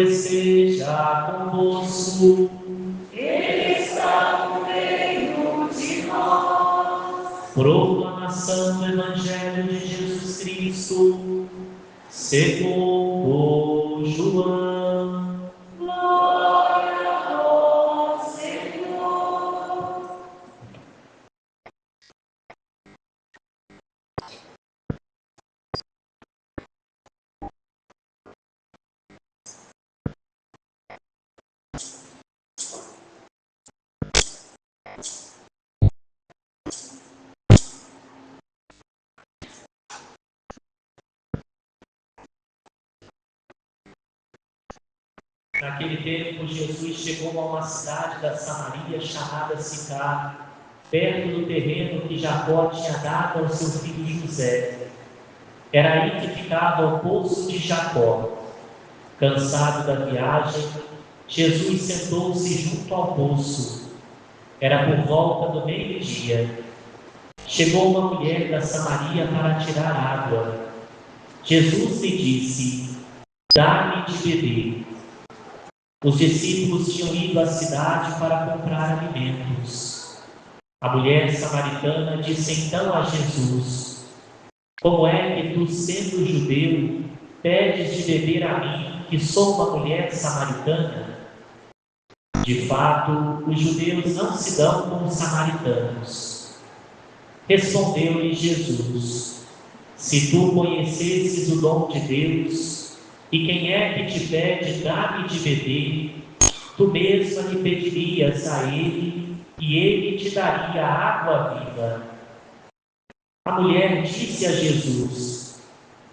esteja convosco. Ele está no meio de nós. Proclamação do Evangelho de Jesus Cristo, segundo João. Glória a vós, Senhor. Naquele tempo, Jesus chegou a uma cidade da Samaria chamada Sicar, perto do terreno que Jacó tinha dado ao seu filho José. Era aí que ficava o poço de Jacó. Cansado da viagem, Jesus sentou-se junto ao poço. Era por volta do meio-dia. Chegou uma mulher da Samaria para tirar água. Jesus lhe disse: "Dá-me de beber." Os discípulos tinham ido à cidade para comprar alimentos. A mulher samaritana disse então a Jesus: "Como é que tu, sendo judeu, pedes de beber a mim, que sou uma mulher samaritana?" De fato, os judeus não se dão com os samaritanos. Respondeu-lhe Jesus: "Se tu conhecesses o dom de Deus, e quem é que te pede, dá-me de beber, tu mesma lhe pedirias a ele, e ele te daria a água viva." A mulher disse a Jesus: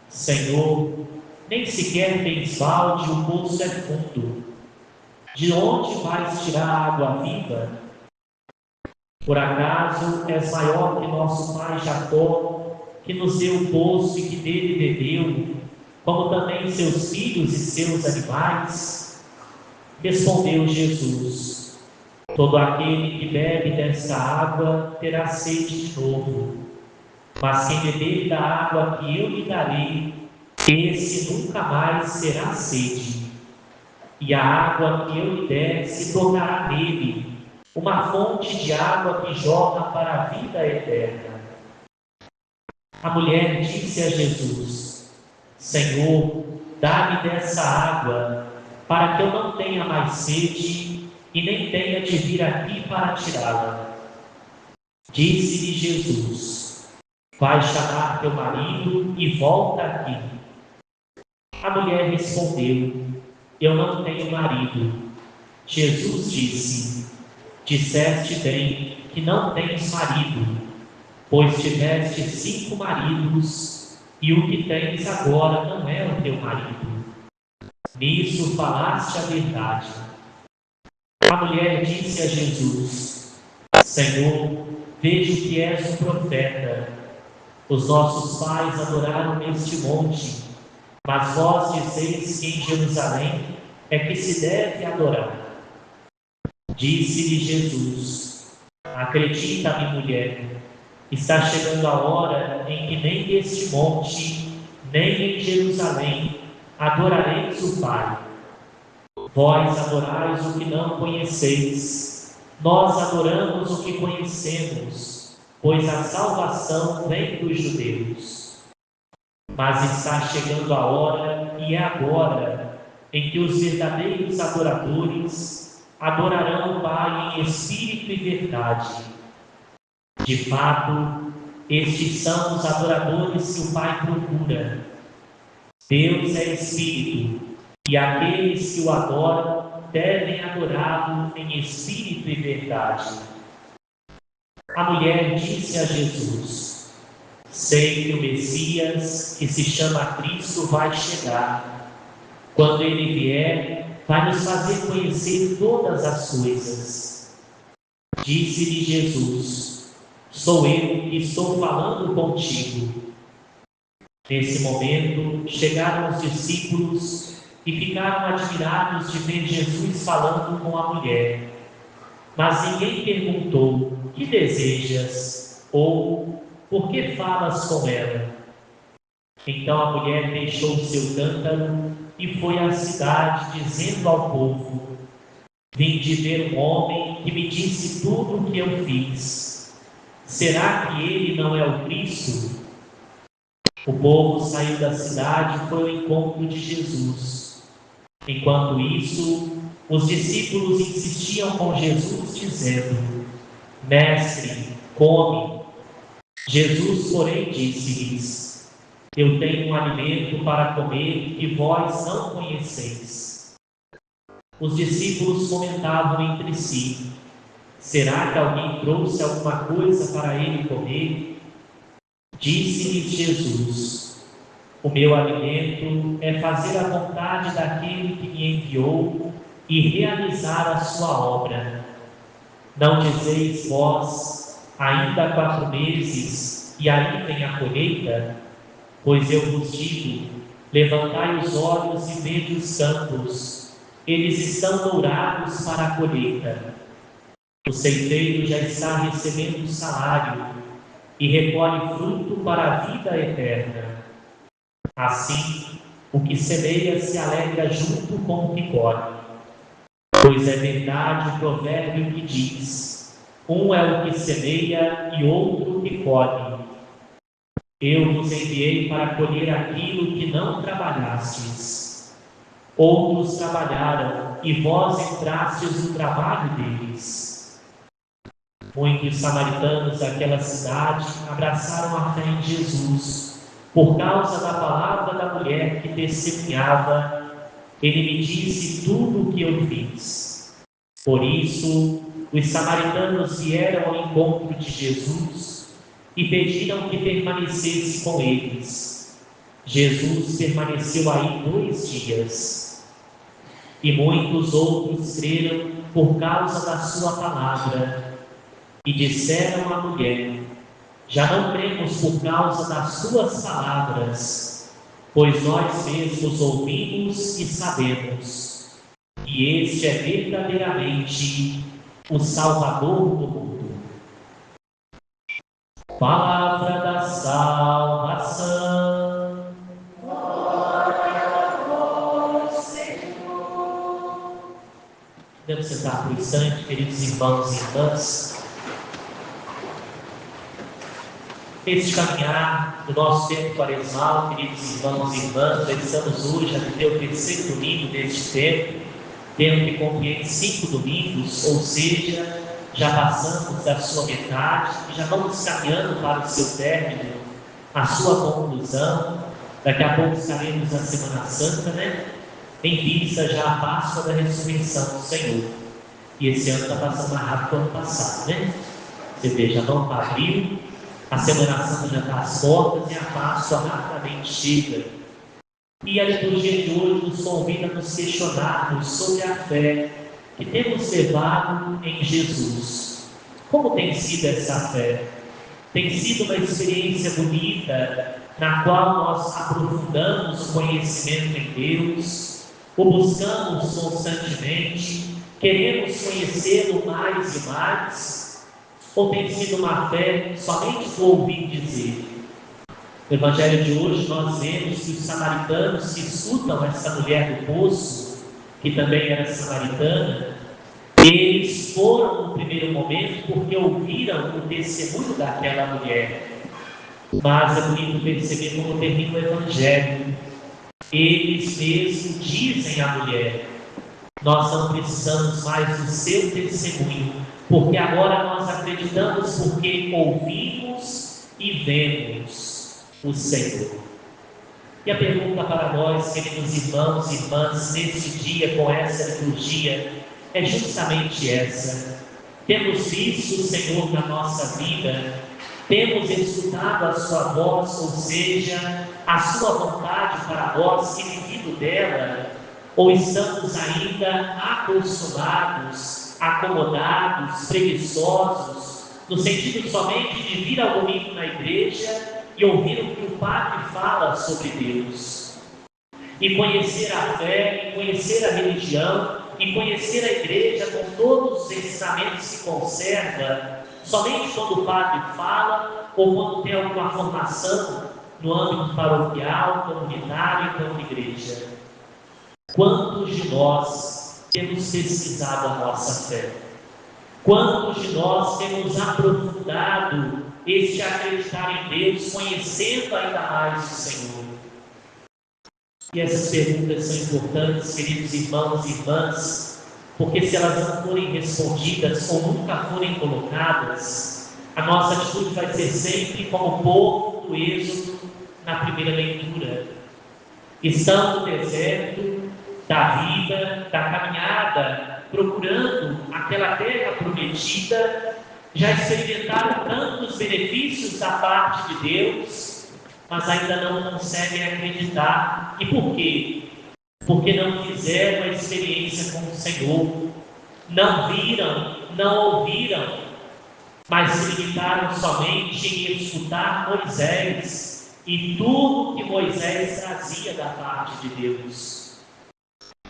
"Senhor, nem sequer tens balde, o poço é fundo. De onde vais tirar a água viva? Por acaso és maior que nosso pai Jacó, que nos deu o poço e que dele bebeu, como também seus filhos e seus animais?" Respondeu Jesus: "Todo aquele que bebe desta água terá sede de novo. Mas quem beber da água que eu lhe darei, esse nunca mais terá sede. E a água que eu lhe der se tornará nele uma fonte de água que jorra para a vida eterna." A mulher disse a Jesus: "Senhor, dá-me dessa água, para que eu não tenha mais sede e nem tenha de vir aqui para tirá-la." Disse-lhe Jesus: "Vai chamar teu marido e volta aqui." A mulher respondeu: "Eu não tenho marido." Jesus disse: "Disseste bem que não tens marido, pois tiveste 5 maridos, e o que tens agora não é o teu marido. Nisso falaste a verdade." A mulher disse a Jesus: "Senhor, vejo que és um profeta. Os nossos pais adoraram neste monte, mas vós dizeis que em Jerusalém é que se deve adorar." Disse-lhe Jesus: "Acredita-me, mulher, está chegando a hora em que nem neste monte, nem em Jerusalém adorareis o Pai. Vós adorais o que não conheceis, nós adoramos o que conhecemos, pois a salvação vem dos judeus. Mas está chegando a hora, e é agora, em que os verdadeiros adoradores adorarão o Pai em espírito e verdade. De fato, estes são os adoradores que o Pai procura. Deus é espírito, e aqueles que o adoram devem adorá-lo em espírito e verdade." A mulher disse a Jesus: "Sei que o Messias, que se chama Cristo, vai chegar. Quando ele vier, vai nos fazer conhecer todas as coisas." Disse-lhe Jesus: "Sou eu que estou falando contigo." Nesse momento, chegaram os discípulos e ficaram admirados de ver Jesus falando com a mulher. Mas ninguém perguntou: "Que desejas?" ou "Por que falas com ela?" Então a mulher deixou o seu cântaro e foi à cidade, dizendo ao povo: vim ver um homem que me disse tudo o que eu fiz. Será que ele não é o Cristo? O povo saiu da cidade e foi ao encontro de Jesus. Enquanto isso, os discípulos insistiam com Jesus, dizendo: Mestre, come. Jesus, porém, disse-lhes: Eu tenho um alimento para comer que vós não conheceis. Os discípulos comentavam entre si: Será que alguém trouxe alguma coisa para ele comer? Disse-lhes Jesus: O meu alimento é fazer a vontade daquele que me enviou e realizar a sua obra. Não dizeis vós: ainda 4 meses e aí vem a colheita? Pois eu vos digo: levantai os olhos e vede os campos, eles estão dourados para a colheita. O ceifeiro já está recebendo o salário e recolhe fruto para a vida eterna. Assim, o que semeia se alegra junto com o que colhe. Pois é verdade o provérbio que diz: um é o que semeia e outro o que colhe. Eu vos enviei para colher aquilo que não trabalhastes. Outros trabalharam e vós entrastes no trabalho deles. Muitos samaritanos daquela cidade abraçaram a fé em Jesus por causa da palavra da mulher que testemunhava: ele me disse tudo o que eu fiz. Por isso, os samaritanos vieram ao encontro de Jesus e pediram que permanecesse com eles. Jesus permaneceu aí 2 dias. E muitos outros creram por causa da sua palavra. E disseram à mulher: já não cremos por causa das suas palavras, pois nós mesmos ouvimos e sabemos que este é verdadeiramente o Salvador do mundo. Palavra da salvação. Glória a vós, Senhor. Podemos sentar por um instante, queridos irmãos e irmãs. Esse caminhar do nosso tempo quaresmal, queridos irmãos e irmãs, nós estamos hoje a viver o 3º domingo deste tempo, tempo que compreende 5 domingos, ou seja, já passamos da sua metade e já vamos caminhando para o seu término, a sua conclusão. Daqui a pouco estaremos na Semana Santa, em vista já a Páscoa da Ressurreição do Senhor. E esse ano está passando mais rápido que o ano passado, Você vê, já vamos para abril, a Semana Santa já está às portas e a Páscoa rapidamente chega. E a liturgia de hoje nos convida a nos questionarmos sobre a fé que temos levado em Jesus. Como tem sido essa fé? Tem sido uma experiência bonita na qual nós aprofundamos o conhecimento em Deus, o buscamos constantemente, queremos conhecê-lo mais e mais, ou tem sido uma fé somente por ouvir dizer? No Evangelho de hoje nós vemos que os samaritanos que escutam essa mulher do poço, que também era samaritana, eles foram no primeiro momento porque ouviram o testemunho daquela mulher. Mas é bonito perceber como termina o Evangelho. Eles mesmos dizem à mulher: nós não precisamos mais do seu testemunho, porque agora nós acreditamos porque ouvimos e vemos o Senhor. E a pergunta para nós, queridos irmãos e irmãs, neste dia, com essa liturgia, é justamente essa: temos visto o Senhor na nossa vida? Temos escutado a sua voz, ou seja, a sua vontade para nós e vivido dela? Ou estamos ainda acostumados, acomodados, preguiçosos, no sentido somente de vir ao domingo na igreja e ouvir o que o padre fala sobre Deus? E conhecer a fé, e conhecer a religião, e conhecer a igreja com todos os ensinamentos que conserva, somente quando o padre fala ou quando tem alguma formação no âmbito paroquial, comunitário e como igreja. Quantos de nós temos pesquisado a nossa fé? Quantos de nós temos aprofundado este acreditar em Deus, conhecendo ainda mais o Senhor? E essas perguntas são importantes, queridos irmãos e irmãs, porque se elas não forem respondidas ou nunca forem colocadas, a nossa atitude vai ser sempre como o povo do Êxodo na primeira leitura. Estão no deserto da vida, da caminhada, procurando aquela terra prometida, já experimentaram tantos benefícios da parte de Deus, mas ainda não conseguem acreditar. E por quê? Porque não fizeram a experiência com o Senhor, não viram, não ouviram, mas se limitaram somente em escutar Moisés e tudo que Moisés trazia da parte de Deus.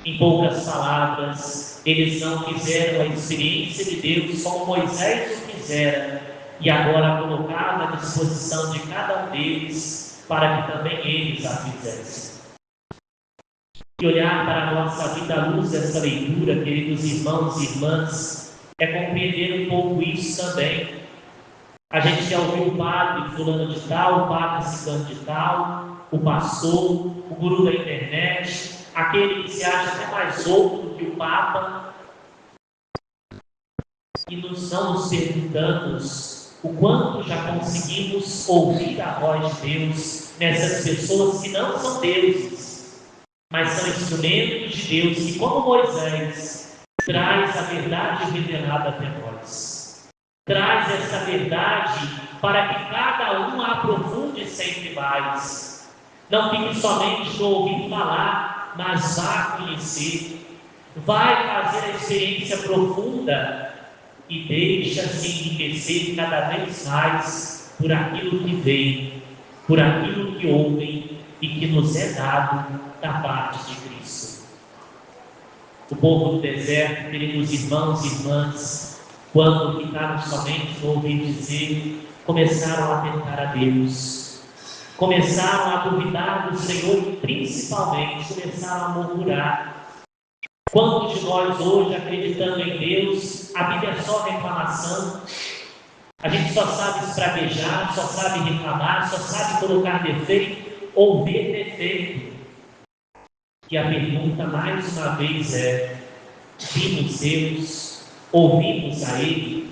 Em poucas palavras, eles não fizeram a experiência de Deus como Moisés o fizera e agora colocava à disposição de cada um deles para que também eles a fizessem. E olhar para a nossa vida à luz dessa leitura, queridos irmãos e irmãs, é compreender um pouco isso também. A gente já ouviu o padre fulano de tal, o padre ciclano de tal, o pastor, o guru da internet, aquele que se acha até mais outro que o Papa, e não nos perguntamos o quanto já conseguimos ouvir a voz de Deus nessas pessoas que não são deuses, mas são instrumentos de Deus que, como Moisés, traz a verdade revelada até nós. Traz essa verdade para que cada um a aprofunde sempre mais. Não fique somente no ouvir falar, mas vá conhecer. Vai fazer a experiência profunda e deixa-se enriquecer cada vez mais por aquilo que vem, por aquilo que ouvem e que nos é dado da parte de Cristo. O povo do deserto, queridos irmãos e irmãs, quando ficaram somente no ouvir dizer, começaram a tentar a Deus, começaram a duvidar do Senhor e principalmente começaram a murmurar. Quantos de nós hoje, acreditando em Deus, a Bíblia é só reclamação? A gente só sabe espraguejar, só sabe reclamar, só sabe colocar defeito ou ver defeito. E a pergunta mais uma vez é: vimos Deus? Ouvimos a Ele?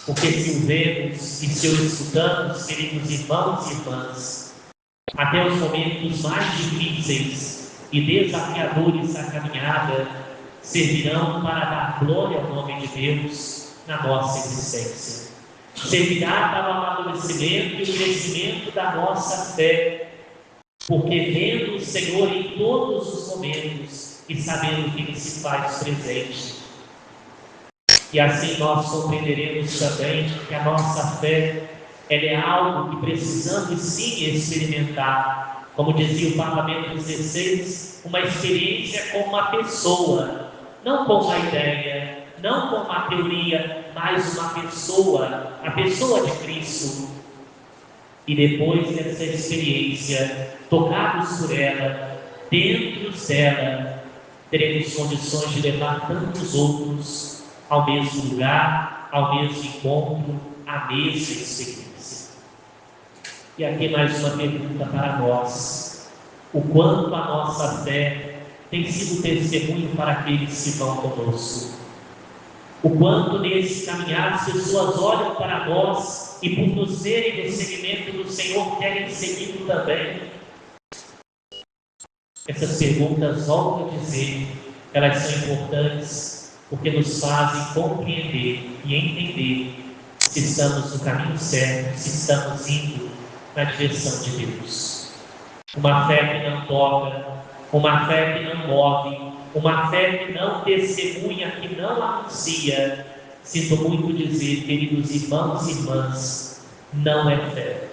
Porque se o vemos e se o escutamos, queridos irmãos e irmãs, até os momentos mais difíceis e desafiadores da caminhada servirão para dar glória ao nome de Deus na nossa existência. Servirá para o amadurecimento e o crescimento da nossa fé, porque vendo o Senhor em todos os momentos e sabendo que Ele se faz presente. E assim nós compreenderemos também que a nossa fé ela é algo que precisamos sim experimentar. Como dizia o Papa Bento XVI, uma experiência com uma pessoa, não com uma ideia, não com uma teoria, mas uma pessoa, a pessoa de Cristo. E depois dessa experiência, tocados por ela, dentro dela, teremos condições de levar tantos outros ao mesmo lugar, ao mesmo encontro, à mesma experiência. E aqui mais uma pergunta para nós: o quanto a nossa fé tem sido testemunho para aqueles que vão conosco? O quanto nesse caminhar as pessoas olham para nós e por nos verem no seguimento do Senhor querem seguir também? Essas perguntas, volto a dizer, elas são importantes porque nos fazem compreender e entender se estamos no caminho certo, se estamos indo na direção de Deus. Uma fé que não toca, uma fé que não move, uma fé que não testemunha, que não anuncia. Sinto muito dizer, queridos irmãos e irmãs, não é fé.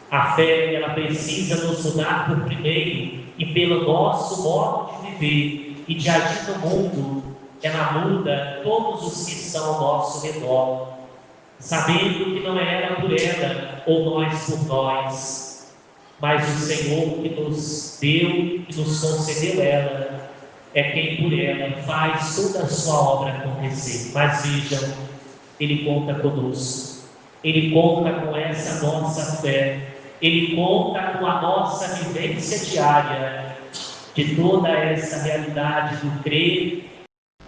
A fé, ela precisa nos mudar por primeiro e pelo nosso modo de viver e de agir no mundo, ela muda todos os que estão ao nosso redor, sabendo que não é ela por ela ou nós por nós. mas o Senhor que nos deu e nos concedeu ela, é quem por ela faz toda a sua obra acontecer. Mas vejam, Ele conta conosco, Ele conta com essa nossa fé, Ele conta com a nossa vivência diária de toda essa realidade do crer,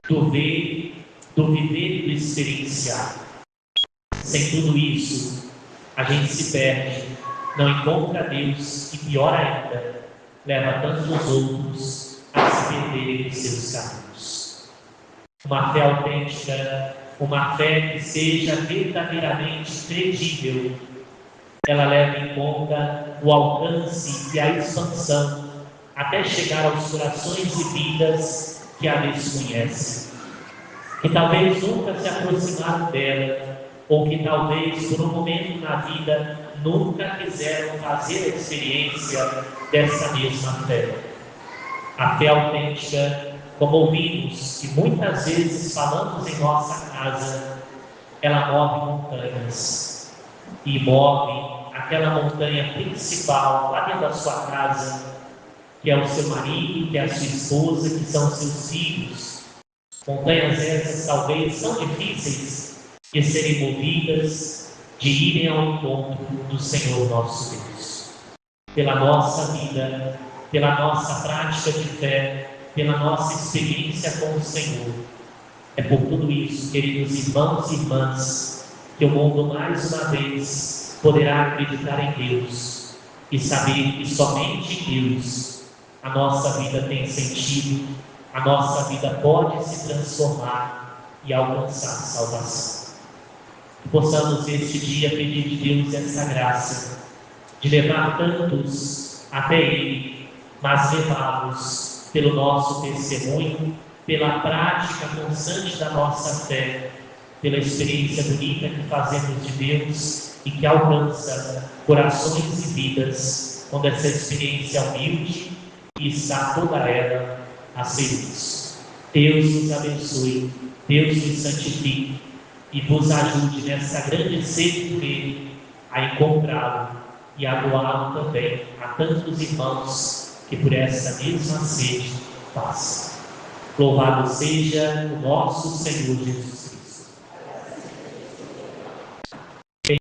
do ver, do viver e do experienciar. Sem tudo isso, a gente se perde, não encontra Deus e, pior ainda, leva tantos outros a se perderem nos seus caminhos. Uma fé autêntica, uma fé que seja verdadeiramente credível, ela leva em conta o alcance e a expansão até chegar aos corações e vidas que a desconhecem, que talvez nunca se aproximaram dela, ou que talvez por um momento na vida nunca quiseram fazer a experiência dessa mesma fé. A fé autêntica, como ouvimos e muitas vezes falamos em nossa casa, ela move montanhas e move aquela montanha principal lá dentro da sua casa, que é o seu marido, que é a sua esposa, que são seus filhos. Montanhas essas talvez são difíceis de serem movidas, de irem ao encontro do Senhor nosso Deus. Pela nossa vida, pela nossa prática de fé, pela nossa experiência com o Senhor. É por tudo isso, queridos irmãos e irmãs, que o mundo mais uma vez poderá acreditar em Deus e saber que somente em Deus a nossa vida tem sentido, a nossa vida pode se transformar e alcançar salvação. Que possamos este dia pedir de Deus essa graça de levar tantos até Ele, mas levá-los pelo nosso testemunho, pela prática constante da nossa fé, pela experiência bonita que fazemos de Deus e que alcança corações e vidas, quando essa experiência humilde e está toda ela a serviço. Deus nos abençoe, Deus nos santifique e vos ajude nessa grande sede por Ele a encontrá-lo e a doá-lo também a tantos irmãos que por essa mesma sede passam. Louvado seja o nosso Senhor Jesus Cristo.